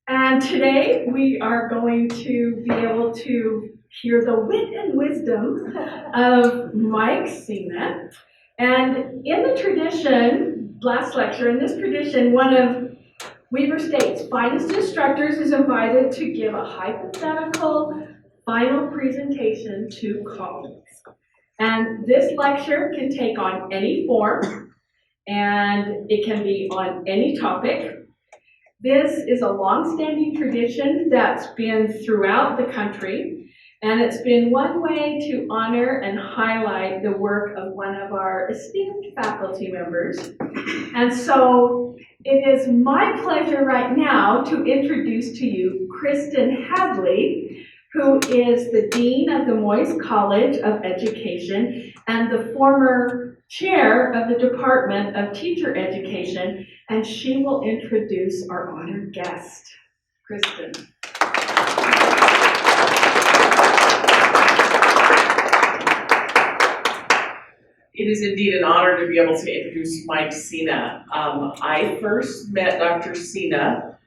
And today we are going to be able to hear the wit and wisdom of Mike Cena. And in the tradition, last lecture, in this tradition, one of Weber State's finest instructors is invited to give a hypothetical final presentation to colleagues. And this lecture can take on any form, and it can be on any topic. This is a long-standing tradition that's been throughout the country, and it's been one way to honor and highlight the work of one of our esteemed faculty members. And so it is my pleasure right now to introduce to you Kristen Hadley, who is the Dean of the Moyes College of Education and the former chair of the Department of Teacher Education, and she will introduce our honored guest, Kristen. It is indeed an honor to be able to introduce Mike Cena. I first met Dr. Cena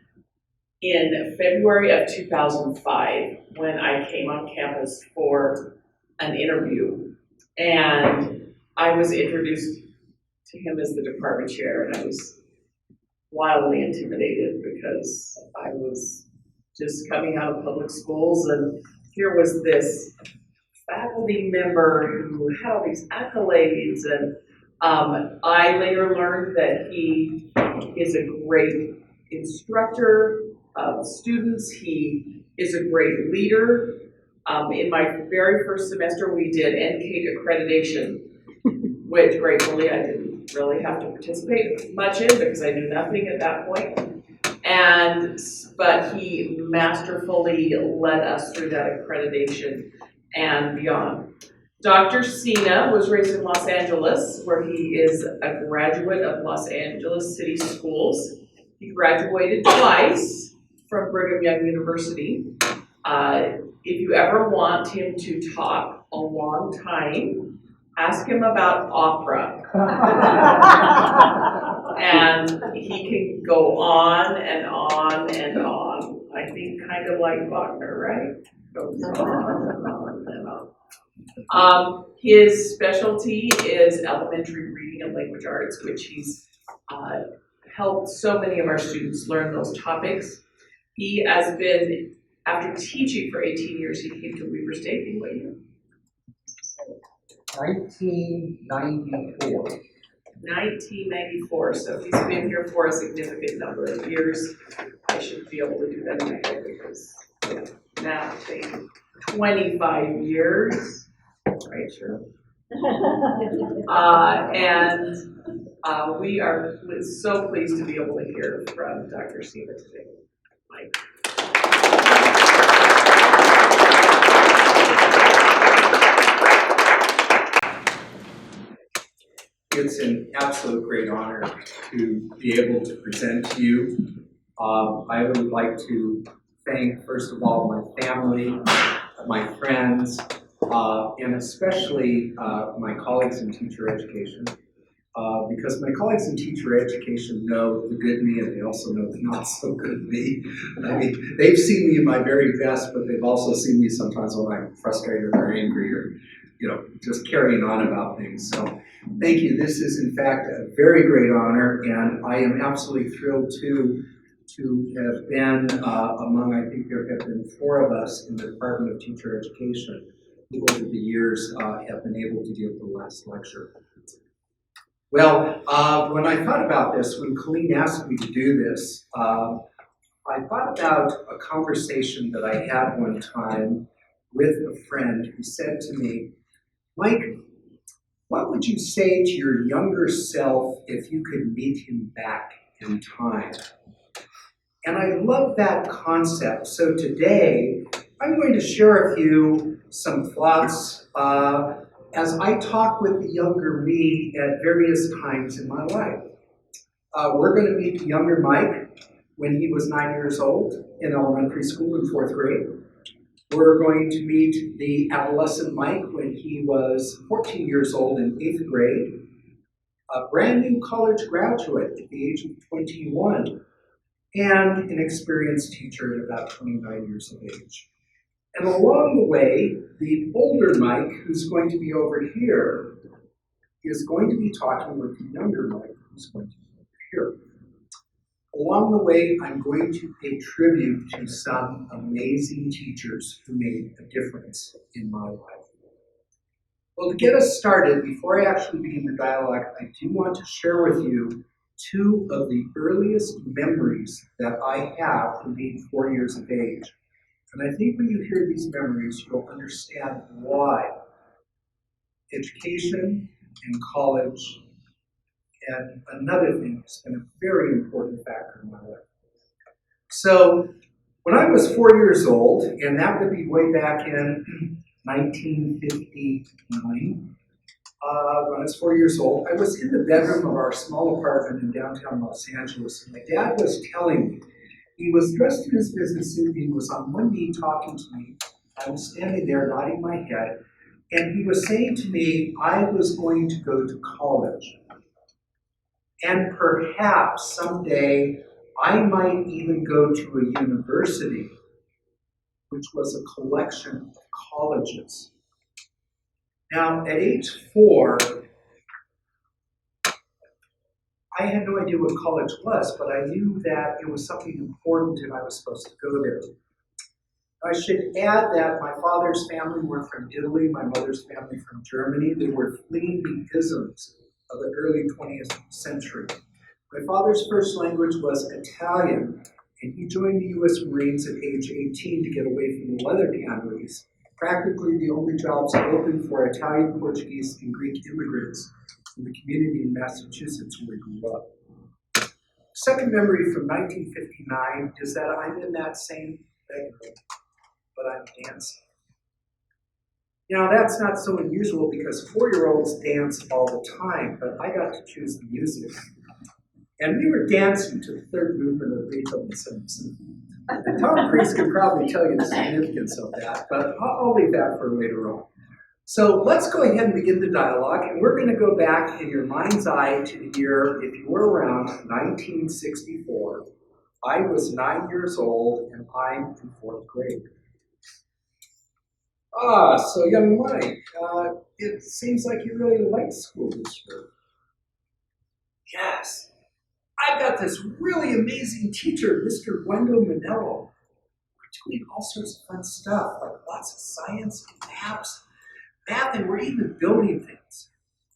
in February of 2005 when I came on campus for an interview. And I was introduced to him as the department chair, and I was wildly intimidated because I was just coming out of public schools, and here was this faculty member who had all these accolades, and I later learned that he is a great instructor of students. He is a great leader. In my very first semester, we did NCATE accreditation, which gratefully I didn't really have to participate much in because I knew nothing at that point. But he masterfully led us through that accreditation and beyond. Dr. Cena was raised in Los Angeles, where he is a graduate of Los Angeles City Schools. He graduated twice from Brigham Young University. If you ever want him to talk a long time, ask him about opera. And he can go on and on and on. I think kind of like Wagner, right? Goes on and on and on. His specialty is elementary reading and language arts, which he's helped so many of our students learn those topics. He has been, after teaching for 18 years, he came to Weber State in what year? 1994. 1994, so he's been here for a significant number of years. I should be able to do that in my head because now I think 25 years, right, sure. We are so pleased to be able to hear from Dr. Cena today. Mike. It's an absolute great honor to be able to present to you. I would like to thank, first of all, my family, my friends, and especially my colleagues in teacher education. Because my colleagues in teacher education know the good me, and they also know the not so good me. I mean, they've seen me at my very best, but they've also seen me sometimes when I'm frustrated or angry or, just carrying on about things. So thank you. This is, in fact, a very great honor, and I am absolutely thrilled to have been among, I think there have been 4 of us in the Department of Teacher Education who over the years have been able to give the last lecture. Well, when I thought about this, when Colleen asked me to do this, I thought about a conversation that I had one time with a friend who said to me, Mike, what would you say to your younger self if you could meet him back in time? And I love that concept. So today, I'm going to share with you some thoughts as I talk with the younger me at various times in my life. We're going to meet younger Mike when he was 9 years old in elementary school in 4th grade. We're going to meet the adolescent Mike when he was 14 years old in 8th grade. A brand new college graduate at the age of 21. and an experienced teacher at about 29 years of age. And along the way, the older Mike, who's going to be over here, is going to be talking with the younger Mike, who's going to be over here. Along the way, I'm going to pay tribute to some amazing teachers who made a difference in my life. Well, to get us started, before I actually begin the dialogue, I do want to share with you two of the earliest memories that I have from being 4 years of age. And I think when you hear these memories, you'll understand why education and college and another thing has been a very important factor in my life. So, when I was 4 years old, and that would be way back in 1959, when I was 4 years old, I was in the bedroom of our small apartment in downtown Los Angeles, and my dad was telling me, he was dressed in his business suit, he was on one knee talking to me, I was standing there nodding my head, and he was saying to me, I was going to go to college. And perhaps someday I might even go to a university, which was a collection of colleges. Now, at age 4, I had no idea what college was, but I knew that it was something important and I was supposed to go there. I should add that my father's family were from Italy, my mother's family from Germany. They were fleeing the isms of the early 20th century. My father's first language was Italian, and he joined the U.S. Marines at age 18 to get away from the leather canneries. Practically the only jobs open for Italian, Portuguese, and Greek immigrants in the community in Massachusetts where we grew up. Second memory from 1959 is that I'm in that same bedroom, but I'm dancing. Now, that's not so unusual because 4-year-olds dance all the time, but I got to choose the music. And we were dancing to the third movement of Beethoven's Seventh Symphony. And Tom Priest could probably tell you the significance of that, but I'll leave that for later on. So let's go ahead and begin the dialogue, and we're going to go back in your mind's eye to the year, if you were around, 1964. I was 9 years old, and I'm in 4th grade. So young Mike, it seems like you really liked school this year. Yes. I've got this really amazing teacher, Mr. Wendell Manello. We're doing all sorts of fun stuff, like lots of science and math, and we're even building things.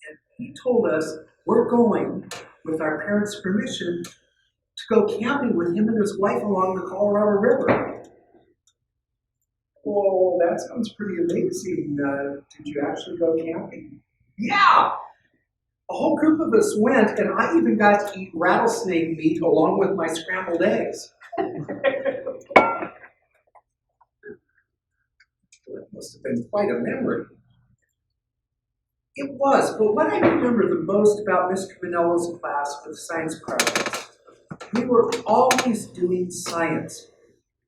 And he told us we're going, with our parents' permission, to go camping with him and his wife along the Colorado River. Well, that sounds pretty amazing. Did you actually go camping? Yeah! A whole group of us went, and I even got to eat rattlesnake meat along with my scrambled eggs. That must have been quite a memory. It was, but what I remember the most about Mr. Manello's class were the science projects. We were always doing science.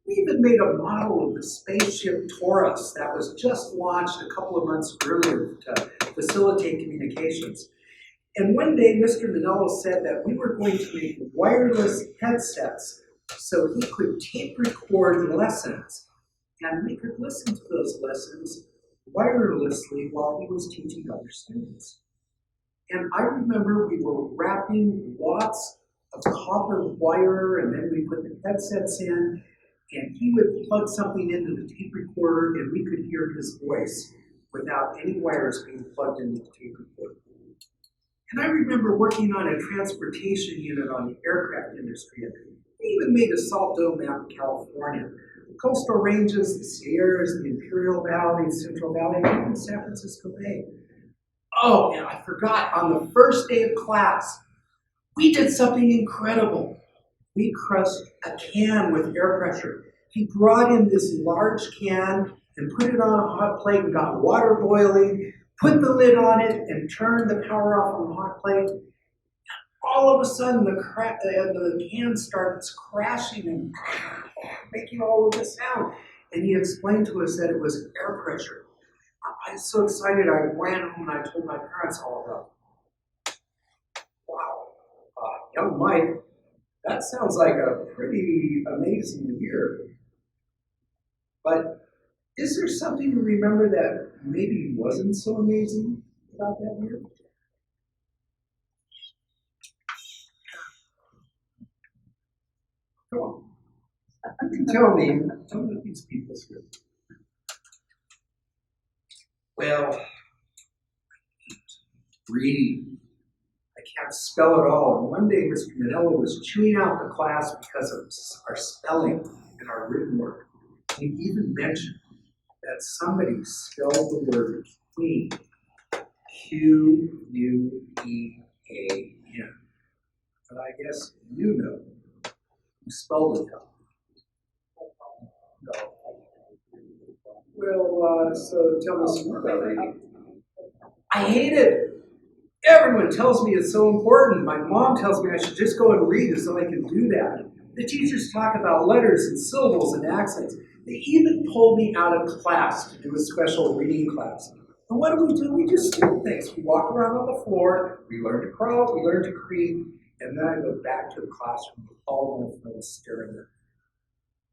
We even made a model of the spaceship Taurus that was just launched a couple of months earlier to facilitate communications. And one day, Mr. Manello said that we were going to make wireless headsets so he could tape record lessons, and we could listen to those lessons wirelessly while he was teaching other students. And I remember we were wrapping lots of copper wire, and then we put the headsets in, and he would plug something into the tape recorder, and we could hear his voice without any wires being plugged into the tape recorder. And I remember working on a transportation unit on the aircraft industry, and we even made a salt dome map of California. The coastal ranges, the Sierras, the Imperial Valley, the Central Valley, and even San Francisco Bay. Oh, and I forgot, on the first day of class, we did something incredible. We crushed a can with air pressure. He brought in this large can and put it on a hot plate and got water boiling, put the lid on it, and turned the power off on the hot plate. All of a sudden, the can starts crashing and making all of this sound. And he explained to us that it was air pressure. I was so excited, I ran home and I told my parents all about it. Wow. Young Mike, That sounds like a pretty amazing year. But is there something you remember that maybe wasn't so amazing about that year? Come on. You can tell me what these people said. Well, reading. I can't spell it all. And one day Mr. Manella was chewing out the class because of our spelling and our written work. He even mentioned that somebody spelled the word queen, Quean. But I guess you know who spelled it out. No. Well, so tell us more about reading. I hate it. Everyone tells me it's so important. My mom tells me I should just go and read as though I can do that. The teachers talk about letters and syllables and accents. They even pulled me out of class to do a special reading class. And what do? We just do things. We walk around on the floor, we learn to crawl, we learn to creep, and then I go back to the classroom with all my friends staring at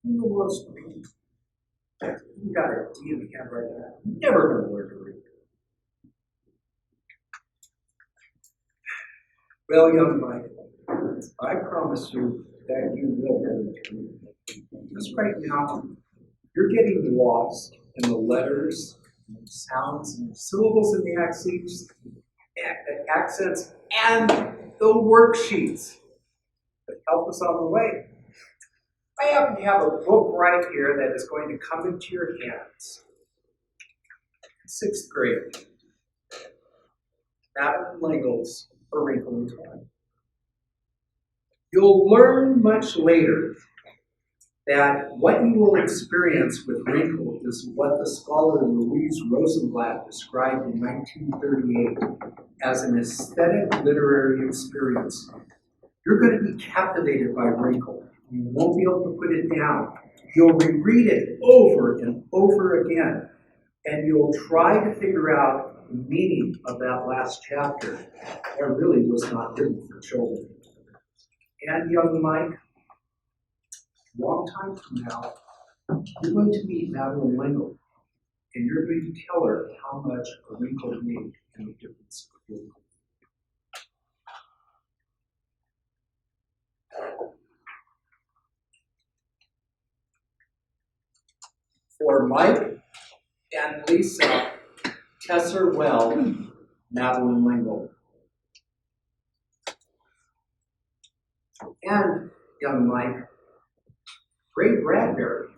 me. Who wants to read? You got a D in the handwriting. I'm never going to learn to read. Well, young Mike, I promise you that you will learn to read. Just right now, you're getting lost in the letters, and the sounds, and the syllables, and the accents, and the worksheets that help us on the way. I happen to have a book right here that is going to come into your hands. 6th grade. Adam Langle's A Wrinkle in Time. You'll learn much later that what you will experience with wrinkle is what the scholar Louise Rosenblatt described in 1938 as an aesthetic literary experience. You're going to be captivated by wrinkle. You won't be able to put it down. You'll reread it over and over again, and you'll try to figure out the meaning of that last chapter that really was not written for children. And young Mike, a long time from now, you're going to meet Madeline Lingle, and you're going to tell her how much a wrinkle made in the difference for your life. For Mike and Lisa Tesser-Well, Madeline Lingle. And young Mike, Ray Bradbury,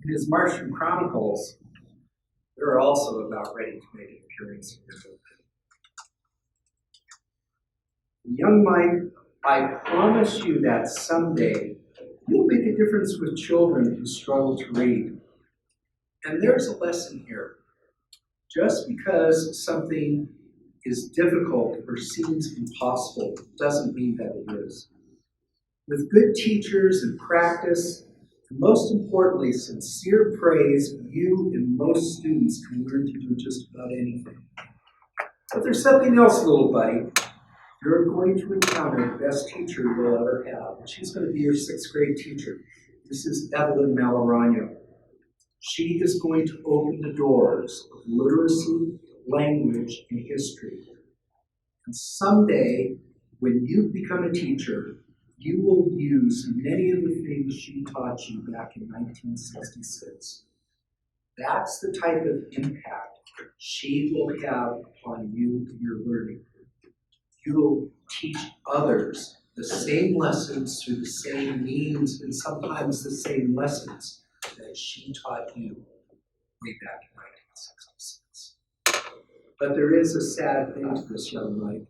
in his Martian Chronicles, they're also about ready to make an appearance in your book. Young Mike, I promise you that someday you'll make a difference with children who struggle to read. And there's a lesson here. Just because something is difficult or seems impossible doesn't mean that it is. With good teachers and practice, and most importantly, sincere praise, you and most students can learn to do just about anything. But there's something else, little buddy. You're going to encounter the best teacher you'll ever have. And she's going to be your 6th grade teacher. This is Evelyn Malorano. She is going to open the doors of literacy, language, and history. And someday, when you become a teacher, you will use many of the things she taught you back in 1966. That's the type of impact she will have upon you and your learning. You will teach others the same lessons through the same means and sometimes the same lessons that she taught you way back in 1966. But there is a sad thing to this young lady.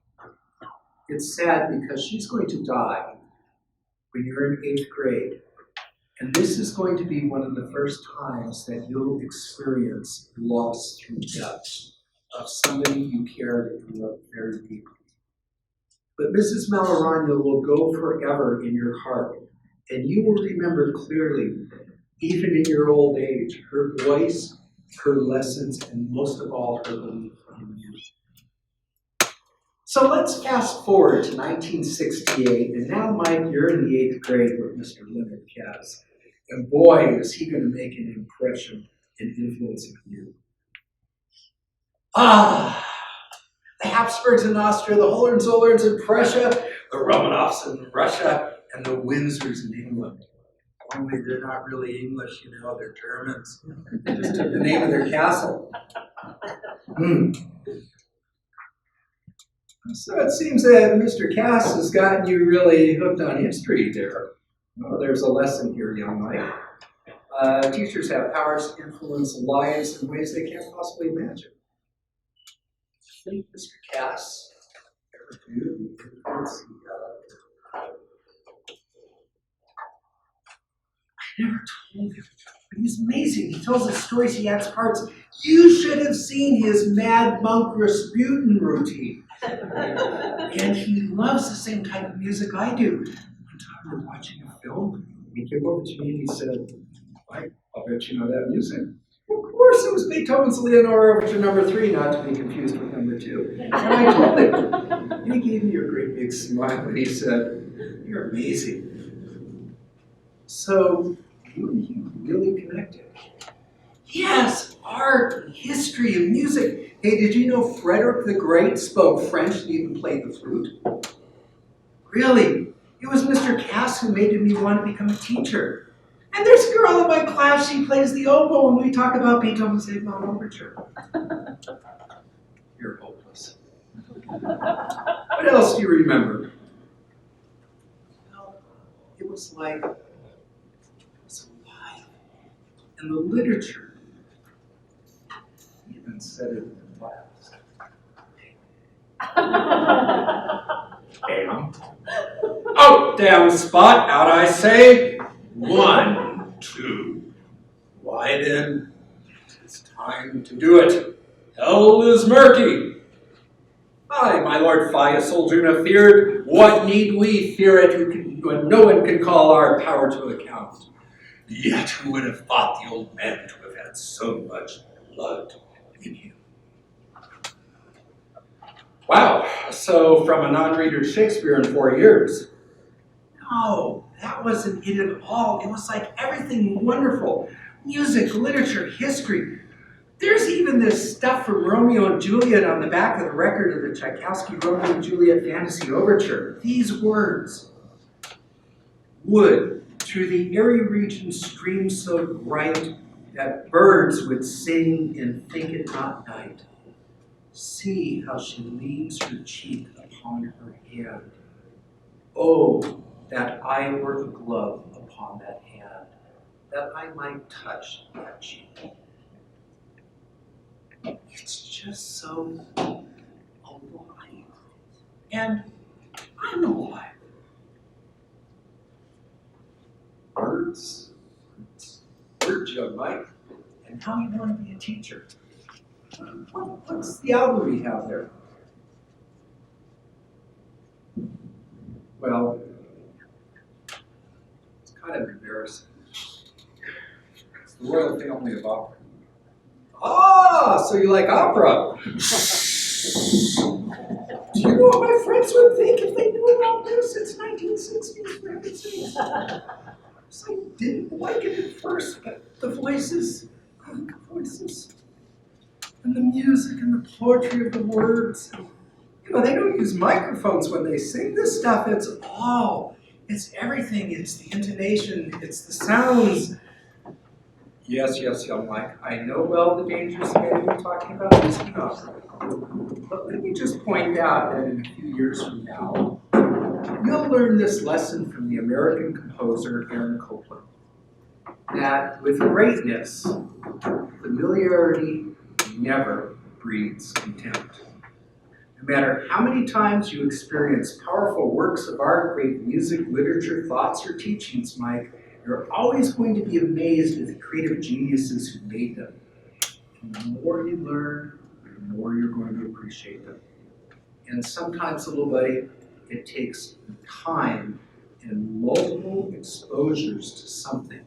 It's sad because she's going to die when you're in 8th grade. And this is going to be one of the first times that you'll experience loss through death of somebody you cared and loved very deeply. But Mrs. Malorano will go forever in your heart, and you will remember clearly, even in your old age, her voice, her lessons, and most of all, her belief in you. So let's fast forward to 1968, and now, Mike, you're in the 8th grade with Mr. Leonard Kaz. And boy, is he going to make an impression and influence on you. Ah, the Habsburgs in Austria, the Hohenzollerns in Prussia, the Romanovs in Russia, and the Windsors in England. Only they're not really English, they're Germans. They just took the name of their castle. So it seems that Mr. Cass has gotten you really hooked on history there. Well, there's a lesson here, young Mike. Teachers have powers to influence lives in ways they can't possibly imagine. Think Mr. Cass ever do influence I never told him. But he's amazing. He tells us stories, he acts parts. You should have seen his Mad Monk Rasputin routine. And he loves the same type of music I do. One time we're watching a film, he came over to me and he said, Mike, I'll bet you know that music. Of course, it was Beethoven's Leonore Overture No. 3, not to be confused with No. 2. And I told him, and he gave me a great big smile and he said, you're amazing. So, you and he really connected. Yes, art and history and music. Hey, did you know Frederick the Great spoke French and even played the flute? Really? It was Mr. Cass who made me want to become a teacher. And there's a girl in my class, she plays the oboe when we talk about Beethoven's Eggman Overture. You're hopeless. What else do you remember? Well, it was like it was alive. And the literature. He even said it in class. Damn. Oh, damn spot, out I say. 1, 2. Why then? It's time to do it. Hell is murky. Aye, my lord Faisal Juna feared. What need we fear it when no one can call our power to account? Yet who would have thought the old man to have had so much blood in him? Wow, so from a non-reader Shakespeare in 4 years. No, that wasn't it at all. It was like everything wonderful. Music, literature, history. There's even this stuff from Romeo and Juliet on the back of the record of the Tchaikovsky Romeo and Juliet Fantasy Overture. These words. Would through the airy region stream so bright that birds would sing and think it not night. See how she leans her cheek upon her hand. Oh, that I were a glove upon that hand, that I might touch that cheek. It's just so alive. And I'm alive. Words, young Mike, and how you want to be a teacher. What's the album we have there? Well, it's kind of embarrassing. It's the Royal Family of Opera. Ah, so you like opera? Do you know what my friends would think if they knew about this? It's 1960s, for heaven's sakes. So I didn't like it at first, but the voices, and the music and the poetry of the words. They don't use microphones when they sing this stuff. It's everything. It's the intonation, it's the sounds. Yes, young Mike, I know well the dangers of maybe talking about this enough. But let me just point out that in a few years from now, you'll learn this lesson from the American composer Aaron Copland. That with greatness, familiarity never breeds contempt. No matter how many times you experience powerful works of art, great music, literature, thoughts, or teachings, Mike, you're always going to be amazed at the creative geniuses who made them. And the more you learn, the more you're going to appreciate them. And sometimes, little buddy, it takes time and multiple exposures to something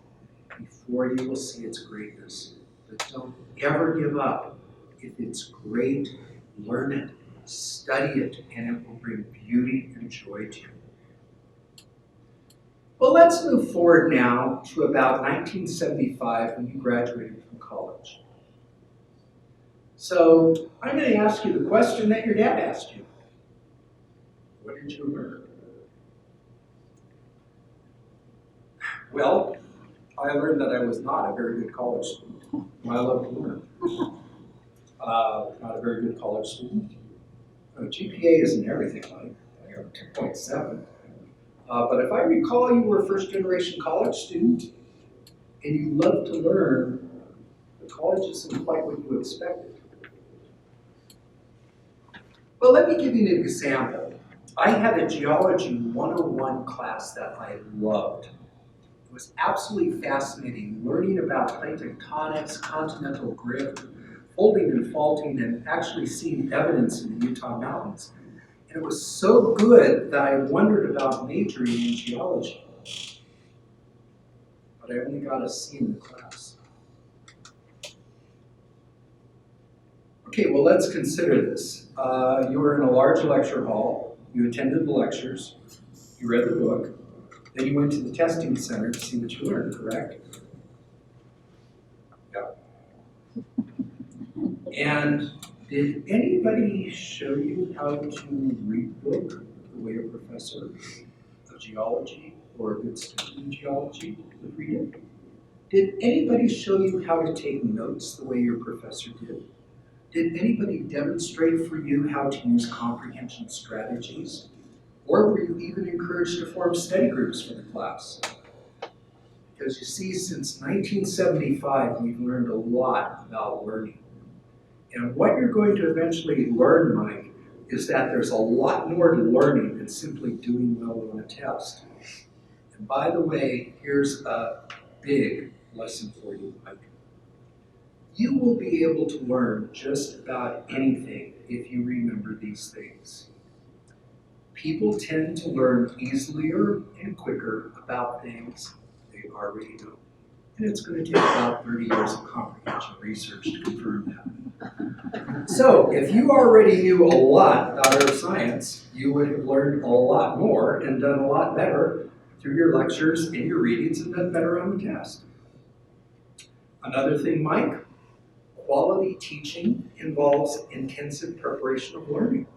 before you will see its greatness. But don't ever give up. If it's great, learn it Study it, and it will bring beauty and joy to you. Well, let's move forward now to about 1975 when you graduated from college. So I'm going to ask you the question that your dad asked you. What did you learn? Well, I learned that I was not a very good college student. I love to learn. Not a very good college student. GPA isn't everything, like I got 2.7. But if I recall, you were a first-generation college student, and you love to learn, the college isn't quite what you expected. Well, let me give you an example. I had a Geology 101 class that I loved. It was absolutely fascinating, learning about plate tectonics, continental drift, folding and faulting, and actually seeing evidence in the Utah mountains. And it was so good that I wondered about majoring in geology. But I only got a C in the class. Okay, well, let's consider this. You were in a large lecture hall, you attended the lectures, you read the book, then you went to the testing center to see what you learned, correct? Yeah. And did anybody show you how to read the book the way a professor of geology or a good student in geology would read it? Did anybody show you how to take notes the way your professor did? Did anybody demonstrate for you how to use comprehension strategies? Or were you even encouraged to form study groups for the class? Because you see, since 1975, we've learned a lot about learning. And what you're going to eventually learn, Mike, is that there's a lot more to learning than simply doing well on a test. And by the way, here's a big lesson for you, Mike. You will be able to learn just about anything if you remember these things. People tend to learn easier and quicker about things they already know. And it's going to take about 30 years of comprehension research to confirm that. So, if you already knew a lot about earth science, you would have learned a lot more and done a lot better through your lectures and your readings and done better on the test. Another thing, Mike, quality teaching involves intensive preparation of learning.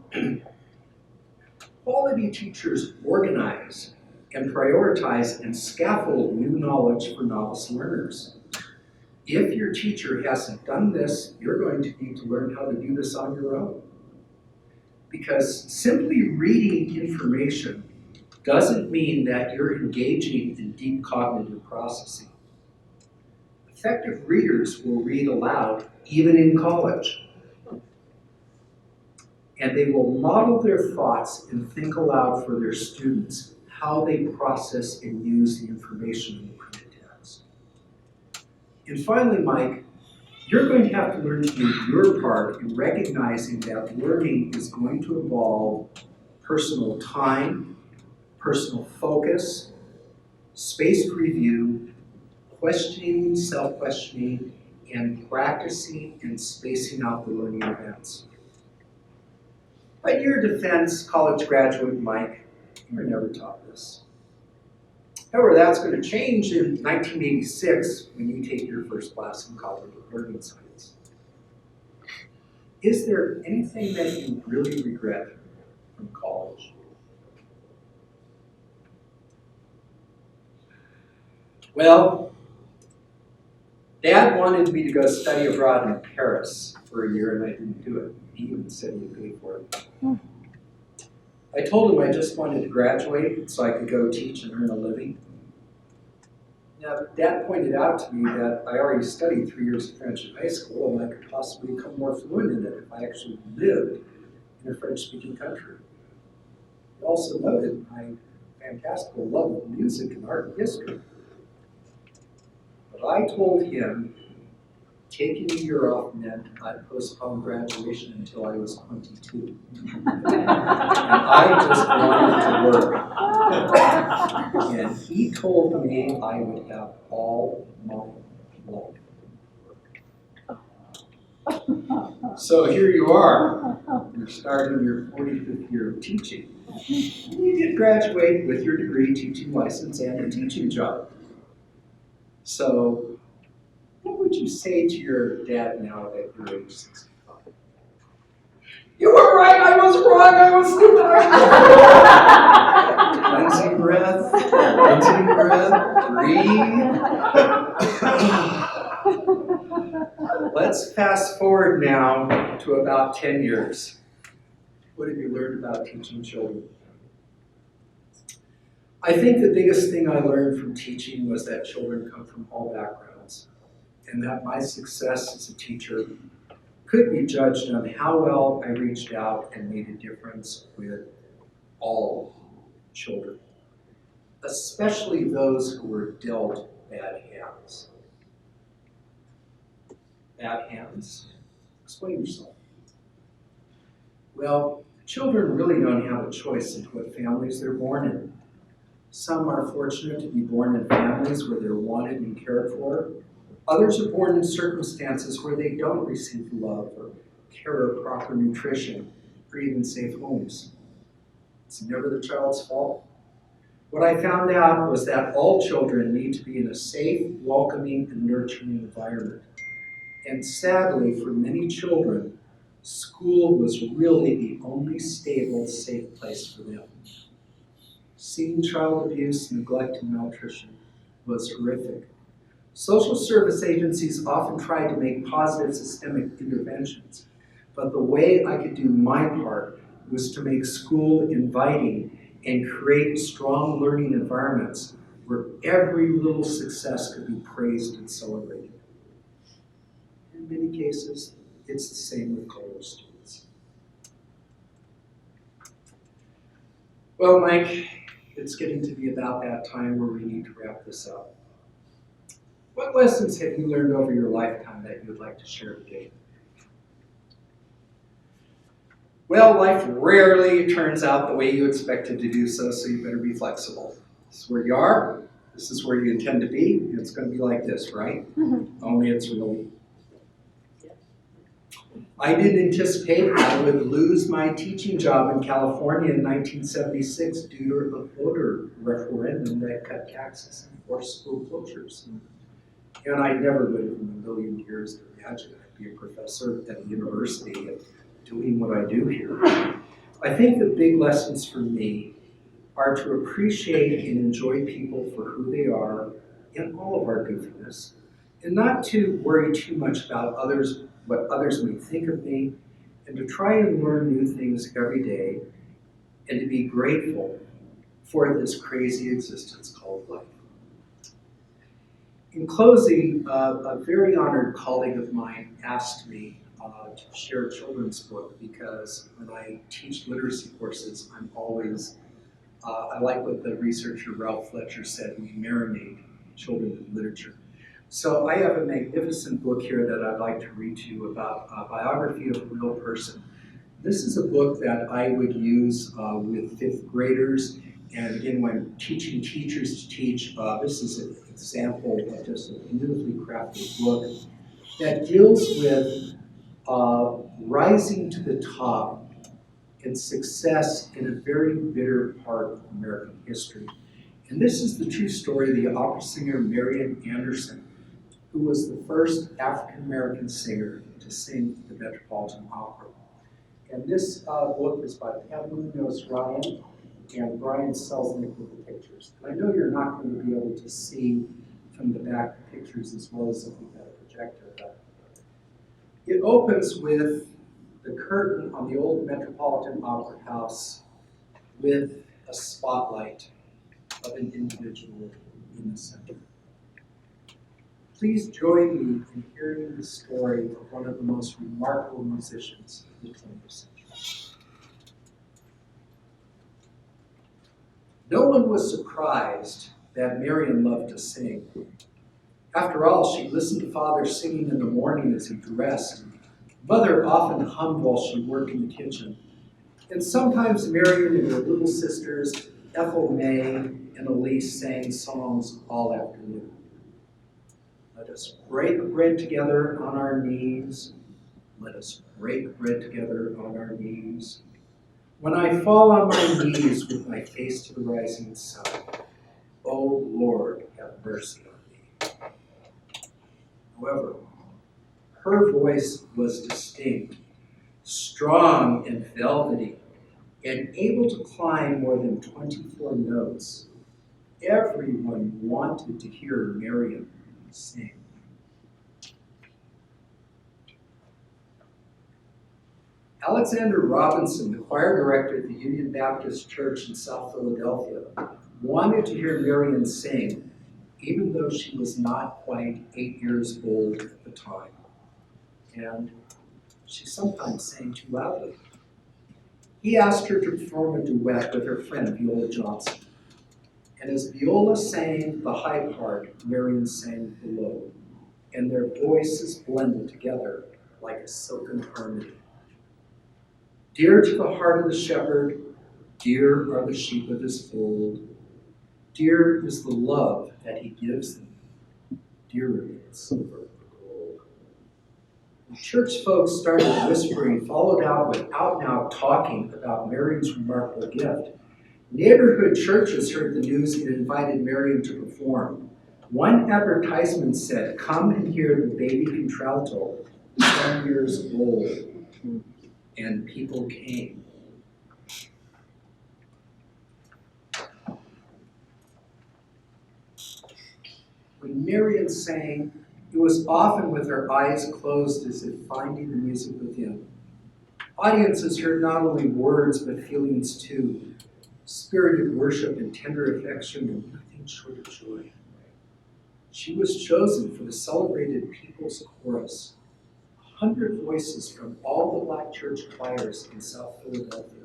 Quality teachers organize and prioritize and scaffold new knowledge for novice learners. If your teacher hasn't done this, you're going to need to learn how to do this on your own. Because simply reading information doesn't mean that you're engaging in deep cognitive processing. Effective readers will read aloud, even in college. And they will model their thoughts and think aloud for their students how they process and use the information in the printed text. And finally, Mike, you're going to have to learn to do your part in recognizing that learning is going to involve personal time, personal focus, spaced review, questioning, self-questioning, and practicing and spacing out the learning events. But in your defense, college graduate Mike, you were never taught this. However, that's going to change in 1986 when you take your first class in college of learning science. Is there anything that you really regret from college? Well, Dad wanted me to go study abroad in Paris for a year, and I didn't do it. He even said he'd pay for it. I told him I just wanted to graduate so I could go teach and earn a living. Now, Dad pointed out to me that I already studied 3 years of French in high school, and I could possibly become more fluent in it if I actually lived in a French-speaking country. He also noted my fantastical love of music and art and history. But I told him taking a year off meant I'd postpone graduation until I was 22. And I just wanted to work. And he told me I would have all my life. So here you are. You're starting your 45th year of teaching. You did graduate with your degree, teaching license, and a teaching job. So what would you say to your dad now at your age 65? You were right, I was wrong, I was stupid. Cleansing breath, breathe. Let's fast forward now to about 10 years. What have you learned about teaching children? I think the biggest thing I learned from teaching was that children come from all backgrounds, and that my success as a teacher could be judged on how well I reached out and made a difference with all children, especially those who were dealt bad hands. Bad hands? Explain yourself. Well, children really don't have a choice in what families they're born in. Some are fortunate to be born in families where they're wanted and cared for. Others are born in circumstances where they don't receive love or care or proper nutrition or even safe homes. It's never the child's fault. What I found out was that all children need to be in a safe, welcoming, and nurturing environment. And sadly, for many children, school was really the only stable, safe place for them. Seeing child abuse, neglect, and malnutrition was horrific. Social service agencies often tried to make positive systemic interventions, but the way I could do my part was to make school inviting and create strong learning environments where every little success could be praised and celebrated. In many cases, it's the same with college students. Well, Mike, it's getting to be about that time where we need to wrap this up. What lessons have you learned over your lifetime that you would like to share today? Well, life rarely turns out the way you expected to do so, so you better be flexible. This is where you are, this is where you intend to be, and it's going to be like this, right? Only it's really. I didn't anticipate I would lose my teaching job in California in 1976 due to a voter referendum that cut taxes and forced school closures. And I never would have in a million years imagined I'd be a professor at a university and doing what I do here. I think the big lessons for me are to appreciate and enjoy people for who they are in all of our goofiness, and not to worry too much about others, what others may think of me, and to try and learn new things every day, and to be grateful for this crazy existence called life. In closing, a very honored colleague of mine asked me to share a children's book because when I teach literacy courses, I'm always, I like what the researcher Ralph Fletcher said, we marinate children in literature. So I have a magnificent book here that I'd like to read to you about a biography of a real person. This is a book that I would use with fifth graders, and again, when I'm teaching teachers to teach, this is an example of just a beautifully crafted book that deals with rising to the top and success in a very bitter part of American history. And this is the true story of the opera singer Marian Anderson, who was the first African-American singer to sing at the Metropolitan Opera. And this book is by Pam Munoz Ryan and Brian Selznick with the pictures. And I know you're not going to be able to see from the back the pictures as well as if we've got a projector, but it opens with the curtain on the old Metropolitan Opera House with a spotlight of an individual in the center. Please join me in hearing the story of one of the most remarkable musicians of the 20th century. No one was surprised that Marian loved to sing. After all, she listened to Father singing in the morning as he dressed. Mother often hummed while she worked in the kitchen. And sometimes Marian and her little sisters, Ethel May and Elise, sang songs all afternoon. Let us break bread together on our knees, Let us break bread together on our knees. When I fall on my knees with my face to the rising sun, O Lord, have mercy on me. However, her voice was distinct, strong and velvety, and able to climb more than 24 notes. Everyone wanted to hear Miriam sing. Alexander Robinson, the choir director at the Union Baptist Church in South Philadelphia, wanted to hear Miriam sing, even though she was not quite 8 years old at the time. And she sometimes sang too loudly. He asked her to perform a duet with her friend Viola Johnson. And as Viola sang the high part, Miriam sang the low, and their voices blended together like a silken harmony. Dear to the heart of the shepherd, dear are the sheep of his fold. Dear is the love that he gives them, dearer than silver or gold. The church folks started whispering, followed out with out-and-out talking about Miriam's remarkable gift. Neighborhood churches heard the news and invited Miriam to perform. One advertisement said, "Come and hear the baby contralto, 10 years old." And people came. When Miriam sang, it was often with her eyes closed as if finding the music within. Audiences heard not only words but feelings too, spirited worship and tender affection and nothing short of joy. She was chosen for the celebrated People's Chorus, 100 voices from all the black church choirs in South Philadelphia.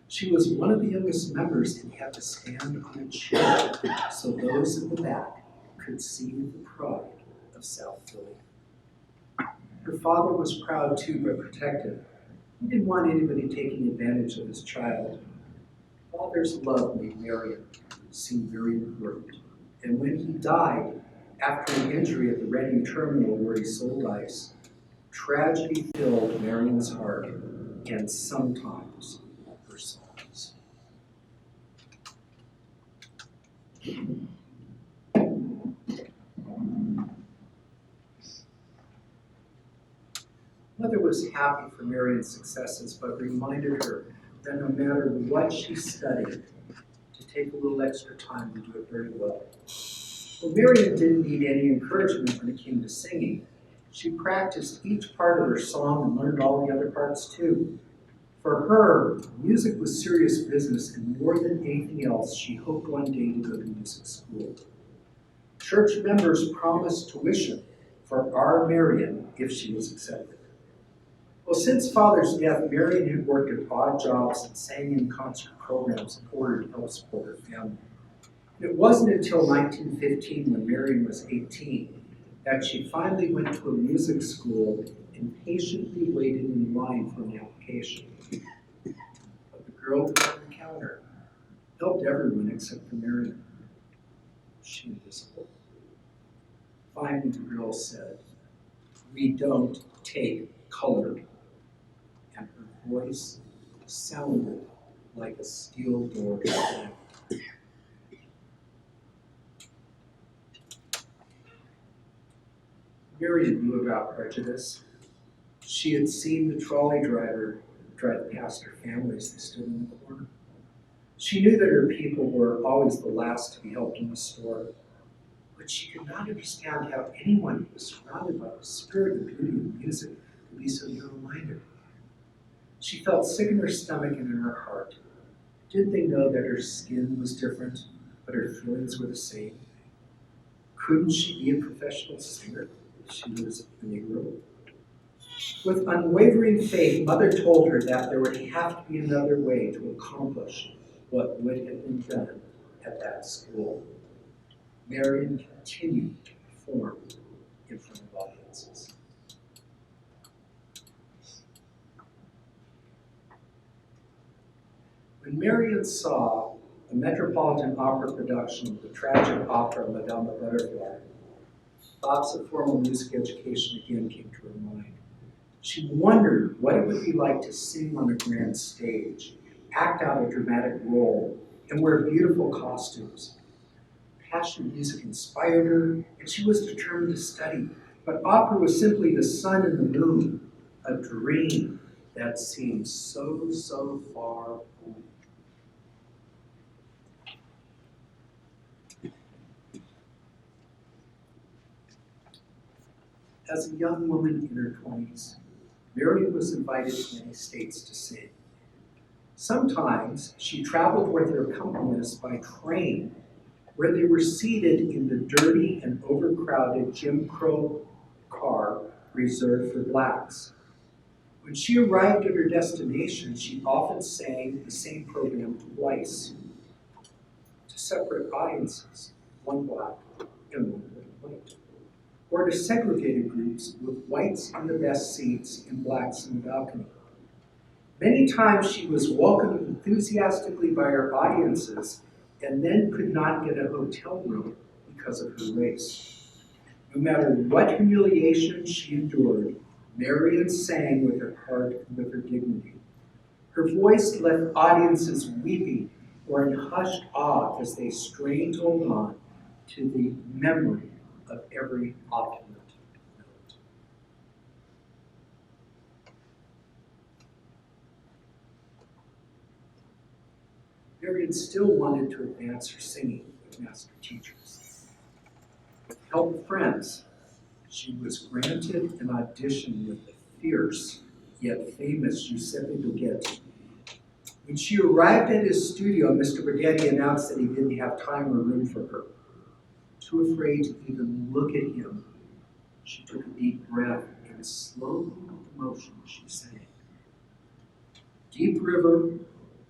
She was one of the youngest members and had to stand on a chair so those in the back could see the pride of South Philly. Her father was proud too, but protective. He didn't want anybody taking advantage of his child. Father's love made Miriam seem very important. And when he died, after an injury at the Reading terminal where he sold ice, tragedy filled Miriam's heart and sometimes her songs. Mother was happy for Miriam's successes, but reminded her that no matter what she studied, to take a little extra time to do it very well. Well, Miriam didn't need any encouragement when it came to singing. She practiced each part of her song and learned all the other parts too. For her, music was serious business, and more than anything else, she hoped one day to go to music school. Church members promised tuition for our Miriam if she was accepted. Well, since Father's death, Miriam had worked at odd jobs and sang in concert programs in order to help support her family. It wasn't until 1915, when Miriam was 18, that she finally went to a music school and patiently waited in line for an application. But the girl behind the counter helped everyone except for Miriam. She was invisible. Finally, the girl said, "We don't take color." And her voice sounded like a steel door slam. Miriam knew about prejudice. She had seen the trolley driver drive past her family as they stood in the corner. She knew that her people were always the last to be helped in the store, but she could not understand how anyone who was surrounded by the spirit and beauty of music could be so narrow-minded. She felt sick in her stomach and in her heart. Didn't they know that her skin was different, but her feelings were the same? Couldn't she be a professional singer if she was a Negro? With unwavering faith, Mother told her that there would have to be another way to accomplish what would have been done at that school. Miriam continued to perform in front of audiences. When Miriam saw a Metropolitan Opera production of the tragic opera Madame Butterfly, thoughts of formal music education again came to her mind. She wondered what it would be like to sing on a grand stage, act out a dramatic role, and wear beautiful costumes. Passion music inspired her, and she was determined to study. But opera was simply the sun and the moon, a dream that seemed so, so far away. As a young woman in her 20s, Marion was invited to many states to sing. Sometimes she traveled with her accompanist by train, where they were seated in the dirty and overcrowded Jim Crow car reserved for blacks. When she arrived at her destination, she often sang the same program twice to separate audiences, one black and one white, or to segregated groups with whites in the best seats and blacks in the balcony. Many times she was welcomed enthusiastically by her audiences and then could not get a hotel room because of her race. No matter what humiliation she endured, Marion sang with her heart and with her dignity. Her voice left audiences weeping or in hushed awe as they strained to hold on to the memory of every opulent note. Marion still wanted to advance her singing with master teachers. With help of friends, she was granted an audition with the fierce yet famous Giuseppe Doghetti. When she arrived at his studio, Mr. Borghetti announced that he didn't have time or room for her. Too afraid to even look at him, she took a deep breath and slowly with emotion she sang. Deep river,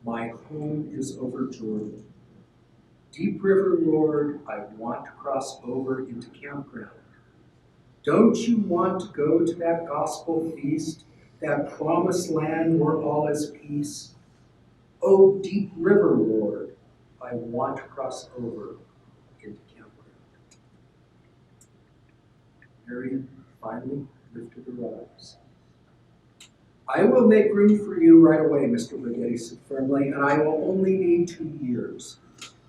my home is over Jordan. Deep river, Lord, I want to cross over into campground. Don't you want to go to that gospel feast, that promised land where all is peace? Oh, deep river, Lord, I want to cross over into campground. Marion finally lifted her eyes. I will make room for you right away, Mr. Borghetti said firmly, and I will only need 2 years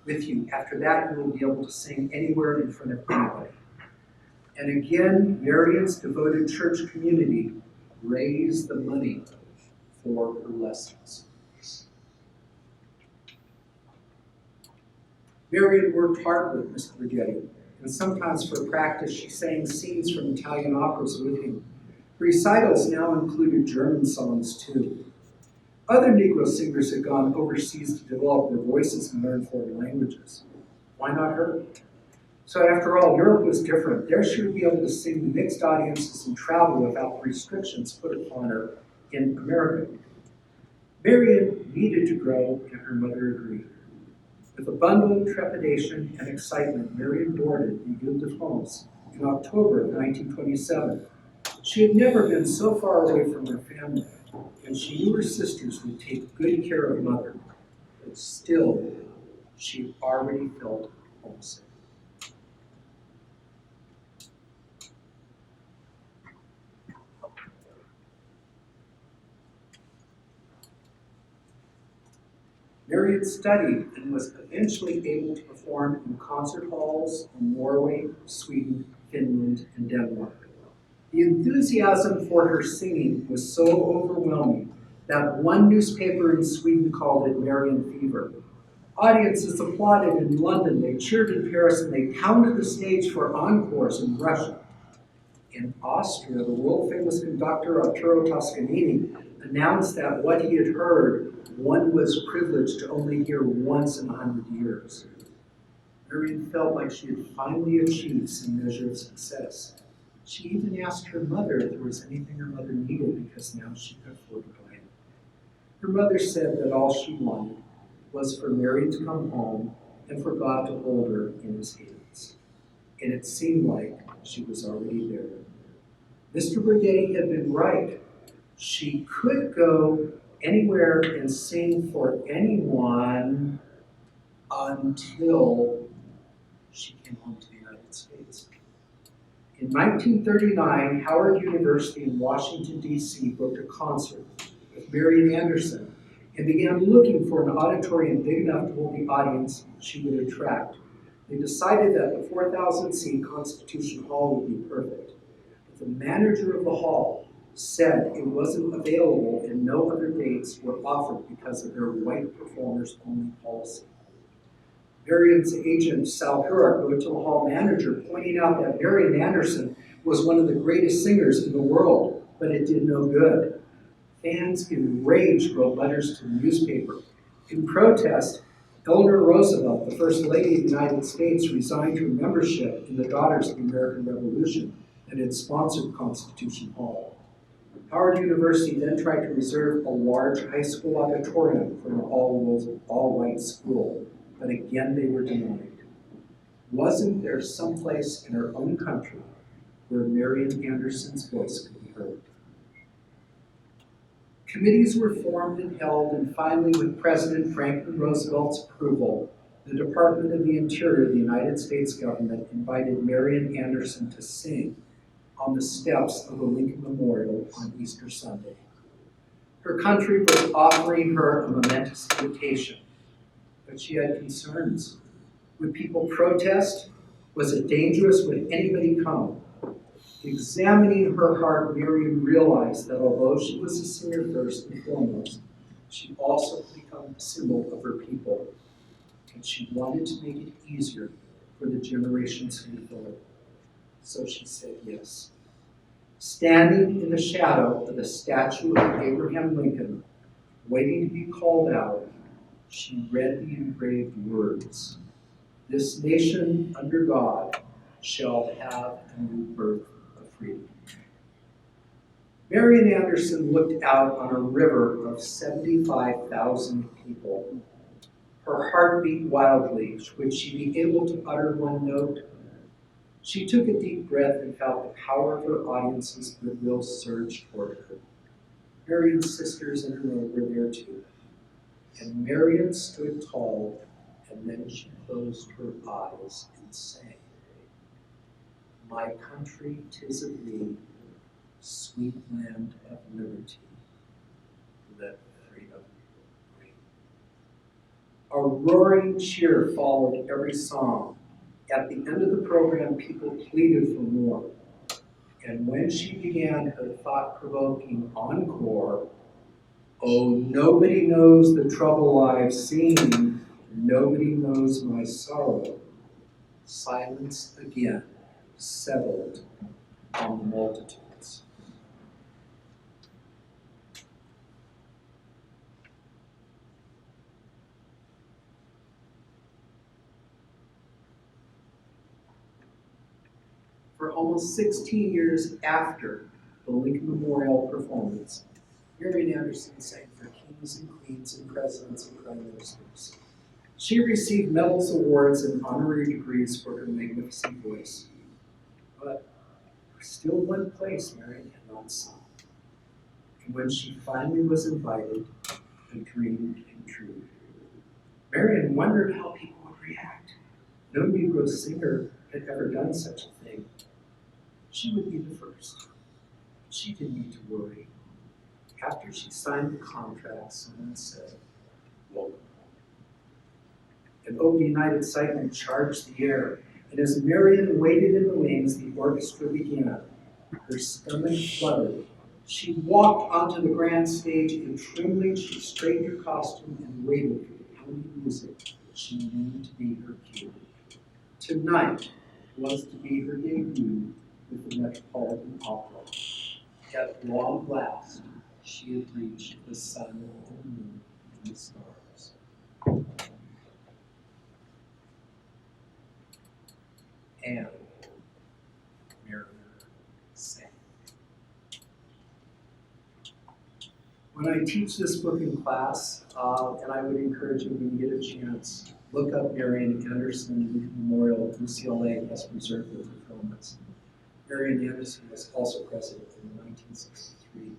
with you. After that, you will be able to sing anywhere in front of anybody. And again, Marion's devoted church community raised the money for her lessons. Marion worked hard with Mr. Borghetti, and sometimes for practice she sang scenes from Italian operas with him. Recitals now included German songs too. Other Negro singers had gone overseas to develop their voices and learn foreign languages. Why not her? So after all, Europe was different. There she would be able to sing to mixed audiences and travel without the restrictions put upon her in America. Marion needed to grow, and her mother agreed. With abundant trepidation and excitement, Marion boarded in Ile-de-France in October of 1927. She had never been so far away from her family, and she knew her sisters would take good care of mother, but still, she already felt homesick. Marion studied and was eventually able to perform in concert halls in Norway, Sweden, Finland, and Denmark. The enthusiasm for her singing was so overwhelming that one newspaper in Sweden called it Marion fever. Audiences applauded in London, they cheered in Paris, and they pounded the stage for encores in Russia. In Austria, the world-famous conductor Arturo Toscanini announced that what he had heard, one was privileged to only hear once in 100 years. Marion felt like she had finally achieved some measure of success. She even asked her mother if there was anything her mother needed because now she could afford to buy it. Her mother said that all she wanted was for Marion to come home and for God to hold her in his hands. And it seemed like she was already there. Mr. Borghetti had been right. She could go anywhere and sing for anyone until she came home to the United States. In 1939, Howard University in Washington, D.C. booked a concert with Marian Anderson and began looking for an auditorium big enough to hold the audience she would attract. They decided that the 4,000-seat Constitution Hall would be perfect. But the manager of the hall said it wasn't available and no other dates were offered because of their white performers only policy. Marian's agent, Sal Hurok, wrote to the hall manager pointing out that Marian Anderson was one of the greatest singers in the world, but it did no good. Fans enraged wrote letters to the newspaper. In protest, Eleanor Roosevelt, the First Lady of the United States, resigned her membership in the Daughters of the American Revolution and had sponsored Constitution Hall. Howard University then tried to reserve a large high school auditorium for an all-white school, but again they were denied. Wasn't there someplace in our own country where Marian Anderson's voice could be heard? Committees were formed and held, and finally, with President Franklin Roosevelt's approval, the Department of the Interior of the United States government invited Marian Anderson to sing on the steps of the Lincoln Memorial on Easter Sunday. Her country was offering her a momentous invitation, but she had concerns. Would people protest? Was it dangerous? Would anybody come? Examining her heart, Miriam realized that although she was a singer first and foremost, she also had become a symbol of her people, and she wanted to make it easier for the generations who would follow. So she said yes. Standing in the shadow of the statue of Abraham Lincoln, waiting to be called out, she read the engraved words, "This nation under God shall have a new birth of freedom." Marian Anderson looked out on a river of 75,000 people. Her heart beat wildly. Would she be able to utter one note? She took a deep breath and felt the power of her audience's goodwill surge toward her. Marian's sisters in her row were there too. And Marian stood tall, and then she closed her eyes and sang, "My country, 'tis of thee, sweet land of liberty, let freedom reign." A roaring cheer followed every song. At the end of the program, people pleaded for more. And when she began her thought-provoking encore, "Oh, nobody knows the trouble I've seen, nobody knows my sorrow," silence again settled on the multitudes. For almost 16 years after the Lincoln Memorial performance, Marian Anderson sang for kings and queens and presidents and prime ministers. She received medals, awards, and honorary degrees for her magnificent voice. But still one place Marian had not sung. And when she finally was invited, a dream came true. Marian wondered how people would react. No Negro singer had ever done such a thing. She would be the first. She didn't need to worry. After she signed the contract, someone said, "Welcome." An open-eyed excitement charged the air, and as Marian waited in the wings, the orchestra began. Her stomach fluttered. She walked onto the grand stage, and trembling, she straightened her costume and waited for the pounding music she knew to be her cue. Tonight was to be her debut with the Metropolitan Opera. At long last, she had reached the sun and the moon and the stars. And Marian sang. When I teach this book in class, and I would encourage you when you get a chance, look up Marian Anderson Lincoln Memorial at UCLA has preserved the performance. Marian Anderson was also present in 1963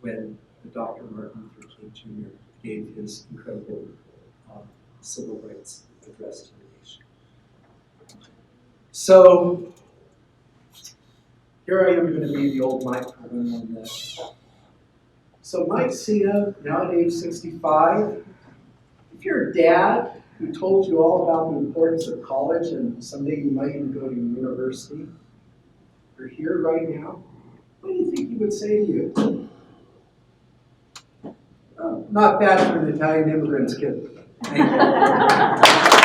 when Dr. Martin Luther King Jr. gave his incredible civil rights address to the nation. So here I am going to be the old Mike for one more minute. So Mike Cena, now at age 65, if you're a dad who told you all about the importance of college and someday you might even go to university, you're here right now, what do you think he would say to you? Oh, not bad for an Italian immigrant's kid. Thank you.